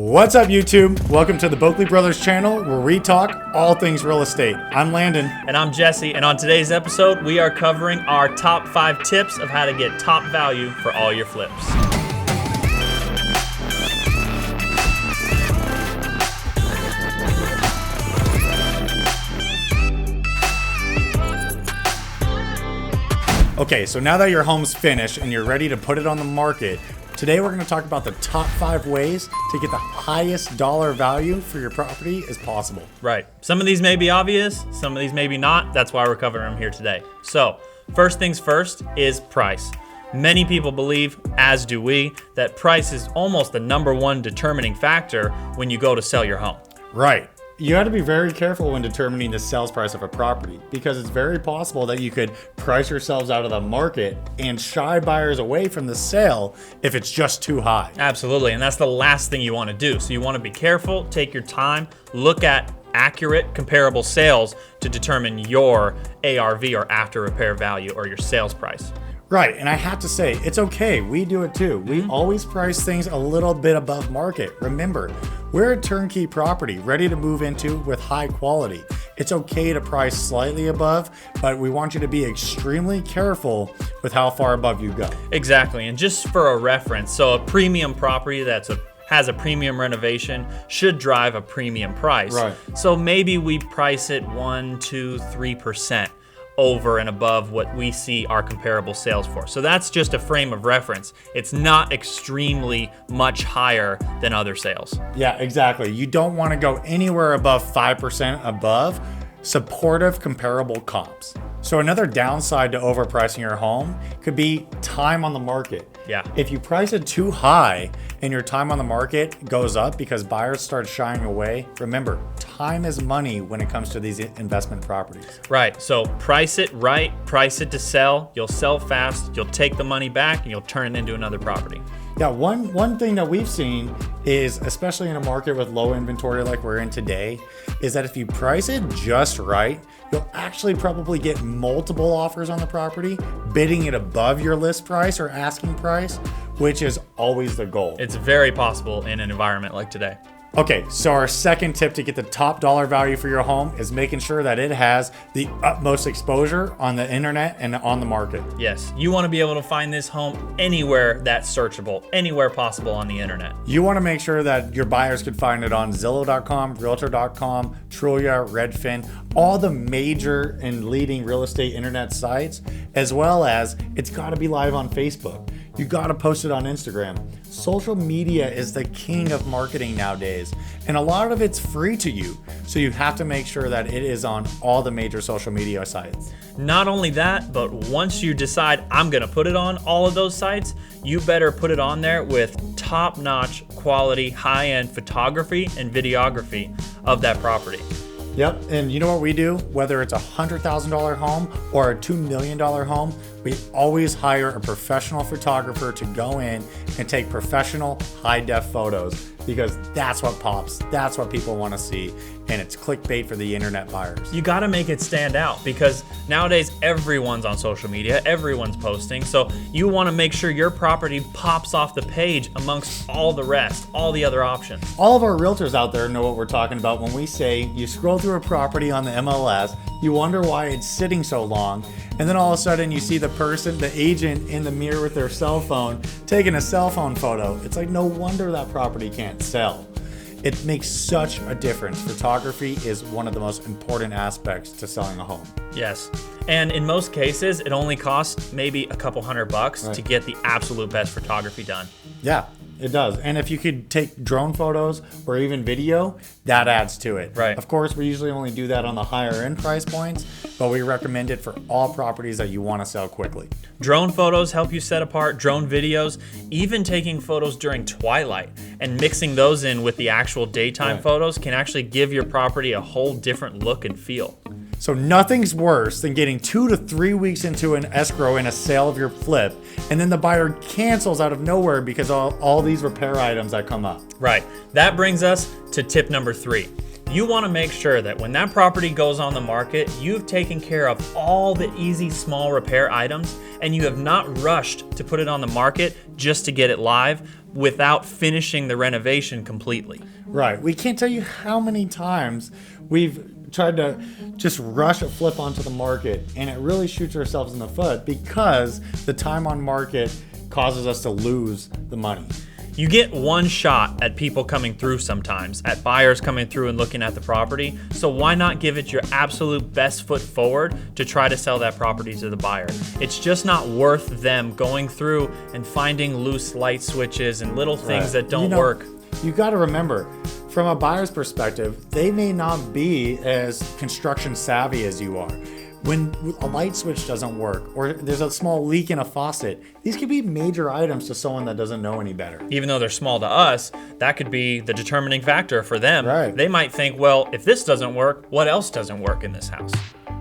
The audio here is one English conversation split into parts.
What's up, YouTube? Welcome to the Boeckle Brothers channel, where we talk all things real estate. I'm Landon. And I'm Jesse, and on today's episode, we are covering our top 5 tips of how to get top value for all your flips. Okay, so now that your home's finished and you're ready to put it on the market, today we're going to talk about the top 5 ways to get the highest dollar value for your property as possible. Right. Some of these may be obvious, some of these maybe not. That's why we're covering them here today. So, first things first is price. Many people believe, as do we, that price is almost the number one determining factor when you go to sell your home. Right. You have to be very careful when determining the sales price of a property, because it's very possible that you could price yourselves out of the market and shy buyers away from the sale if it's just too high. Absolutely, and that's the last thing you want to do. So you want to be careful, take your time, look at accurate comparable sales to determine your ARV or after repair value or your sales price. Right, and I have to say, it's okay. We do it too. We always price things a little bit above market. Remember, we're a turnkey property ready to move into with high quality. It's okay to price slightly above, but we want you to be extremely careful with how far above you go. Exactly, and just for a reference, so a premium property has a premium renovation should drive a premium price. Right. So maybe we price it 1, 2, 3% over and above what we see our comparable sales for. So that's just a frame of reference. It's not extremely much higher than other sales. Yeah, exactly. You don't want to go anywhere above 5% above supportive comparable comps. So another downside to overpricing your home could be time on the market. Yeah. If you price it too high and your time on the market goes up because buyers start shying away, remember, time is money when it comes to these investment properties. Right. So price it right, price it to sell. You'll sell fast, you'll take the money back, and you'll turn it into another property. Yeah, one thing that we've seen is, especially in a market with low inventory like we're in today, is that if you price it just right, you'll actually probably get multiple offers on the property, bidding it above your list price or asking price, which is always the goal. It's very possible in an environment like today. Okay, so our second tip to get the top dollar value for your home is making sure that it has the utmost exposure on the internet and on the market. Yes, you want to be able to find this home anywhere that's searchable, anywhere possible on the internet. You want to make sure that your buyers can find it on Zillow.com, Realtor.com, Trulia, Redfin, all the major and leading real estate internet sites, as well as it's got to be live on Facebook. You got to post it on Instagram. Social media is the king of marketing nowadays, and a lot of it's free to you. So you have to make sure that it is on all the major social media sites. Not only that, but once you decide I'm going to put it on all of those sites, you better put it on there with top-notch quality, high-end photography and videography of that property. Yep, and you know what we do? Whether it's a $100,000 home or a $2 million home, we always hire a professional photographer to go in and take professional high-def photos, because that's what pops, that's what people want to see, and it's clickbait for the internet buyers. You got to make it stand out, because nowadays everyone's on social media, everyone's posting, so you want to make sure your property pops off the page amongst all the rest, all the other options. All of our realtors out there know what we're talking about when we say you scroll through a property on the MLS, you wonder why it's sitting so long, and then all of a sudden you see the person, the agent, in the mirror with their cell phone taking a cell phone photo. It's like, no wonder that property can't sell. It makes such a difference. Photography is one of the most important aspects to selling a home. Yes, and in most cases, it only costs maybe a couple $100 to get the absolute best photography done. Yeah, it does. And if you could take drone photos or even video, that adds to it. Right. Of course, we usually only do that on the higher end price points, but we recommend it for all properties that you want to sell quickly. Drone photos help you set apart, drone videos, even taking photos during twilight and mixing those in with the actual daytime photos can actually give your property a whole different look and feel. So nothing's worse than getting 2 to 3 weeks into an escrow in a sale of your flip, and then the buyer cancels out of nowhere because all these repair items that come up. Right. That brings us to tip number 3. You want to make sure that when that property goes on the market, you've taken care of all the easy small repair items and you have not rushed to put it on the market just to get it live without finishing the renovation completely. Right. We can't tell you how many times we've tried to just rush a flip onto the market, and it really shoots ourselves in the foot because the time on market causes us to lose the money. You get one shot at people coming through sometimes, at buyers coming through and looking at the property. So why not give it your absolute best foot forward to try to sell that property to the buyer? It's just not worth them going through and finding loose light switches and little things that don't work. You got to remember, from a buyer's perspective, they may not be as construction savvy as you are. When a light switch doesn't work or there's a small leak in a faucet, these could be major items to someone that doesn't know any better. Even though they're small to us, that could be the determining factor for them. Right. They might think, well, if this doesn't work, what else doesn't work in this house?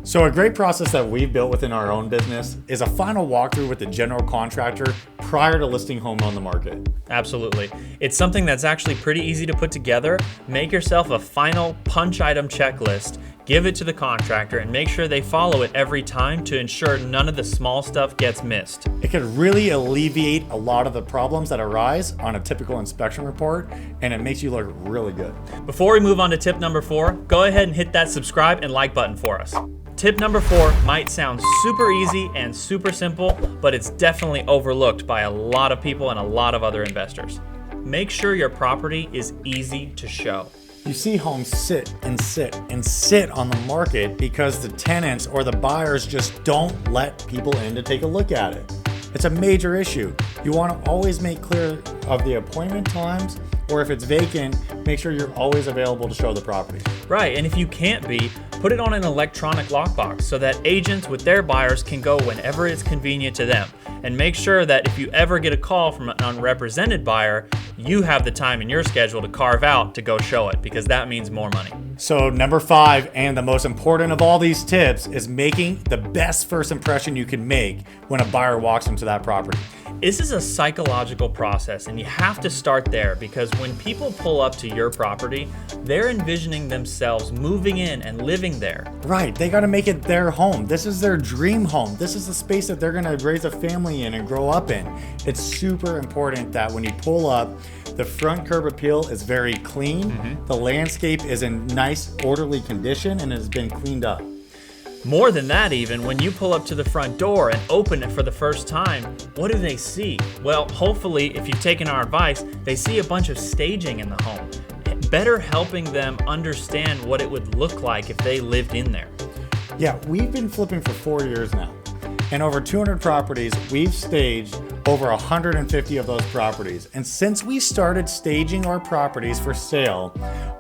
So a great process that we've built within our own business is a final walkthrough with the general contractor prior to listing home on the market. Absolutely. It's something that's actually pretty easy to put together. Make yourself a final punch item checklist, give it to the contractor, and make sure they follow it every time to ensure none of the small stuff gets missed. It could really alleviate a lot of the problems that arise on a typical inspection report, and it makes you look really good. Before we move on to tip number 4, go ahead and hit that subscribe and like button for us. Tip number 4 might sound super easy and super simple, but it's definitely overlooked by a lot of people and a lot of other investors. Make sure your property is easy to show. You see homes sit and sit and sit on the market because the tenants or the buyers just don't let people in to take a look at it. It's a major issue. You want to always make clear of the appointment times, or if it's vacant, make sure you're always available to show the property. Right, and if you can't be, put it on an electronic lockbox so that agents with their buyers can go whenever it's convenient to them. And make sure that if you ever get a call from an unrepresented buyer, you have the time in your schedule to carve out to go show it, because that means more money. So number 5, and the most important of all these tips, is making the best first impression you can make when a buyer walks into that property. This is a psychological process, and you have to start there, because when people pull up to your property, they're envisioning themselves moving in and living there. Right, they got to make it their home. This is their dream home. This is the space that they're going to raise a family in and grow up in. It's super important that when you pull up, the front curb appeal is very clean. The landscape is in nice, orderly condition and has been cleaned up. More than that, even when you pull up to the front door and open it for the first time, what do they see? Well, hopefully, if you've taken our advice, they see a bunch of staging in the home, better helping them understand what it would look like if they lived in there. Yeah, we've been flipping for 4 years now. And over 200 properties, we've staged over 150 of those properties. And since we started staging our properties for sale,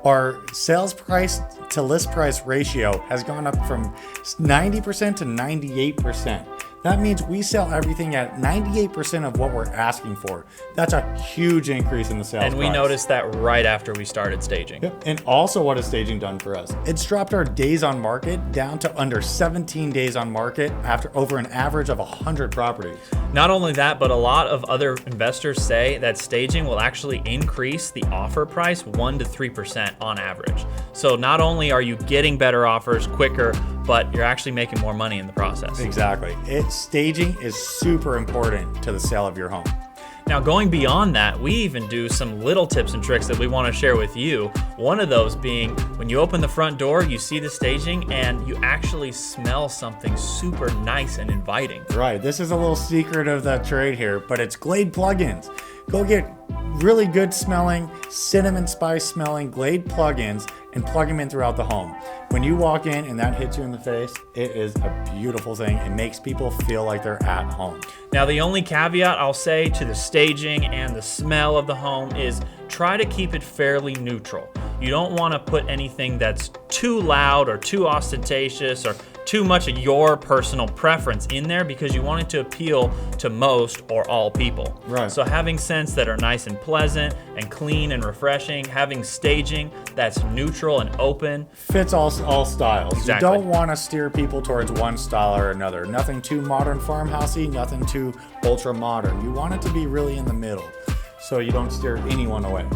our sales price to list price ratio has gone up from 90% to 98%. That means we sell everything at 98% of what we're asking for. That's a huge increase in the sales price. And we noticed that right after we started staging. Yep. And also, what has staging done for us? It's dropped our days on market down to under 17 days on market after over an average of 100 properties. Not only that, but a lot of other investors say that staging will actually increase the offer price 1 to 3% on average. So not only are you getting better offers quicker, but you're actually making more money in the process. Exactly. Staging is super important to the sale of your home. Now, going beyond that, we even do some little tips and tricks that we want to share with you. One of those being when you open the front door, you see the staging and you actually smell something super nice and inviting. Right. This is a little secret of the trade here, but it's Glade plugins. Go get really good smelling, cinnamon spice smelling Glade plugins and plug them in throughout the home. When you walk in and that hits you in the face, it is a beautiful thing. It makes people feel like they're at home. Now, the only caveat I'll say to the staging and the smell of the home is try to keep it fairly neutral. You don't want to put anything that's too loud or too ostentatious or too much of your personal preference in there, because you want it to appeal to most or all people. Right. So having scents that are nice and pleasant and clean and refreshing, having staging that's neutral and open. Fits all styles. Exactly. You don't want to steer people towards one style or another. Nothing too modern farmhousey, nothing too ultra modern. You want it to be really in the middle so you don't steer anyone away.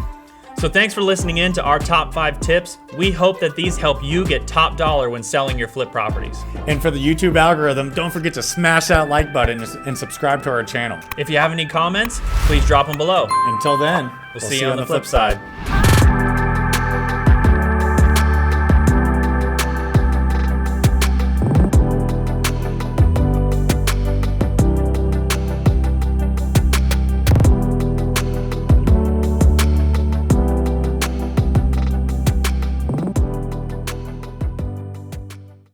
So So thanks for listening in to our top 5 tips. We hope that these help you get top dollar when selling your flip properties. And for the YouTube algorithm, don't forget to smash that like button and subscribe to our channel. If you have any comments, please drop them below. Until then, We'll see you on the flip side.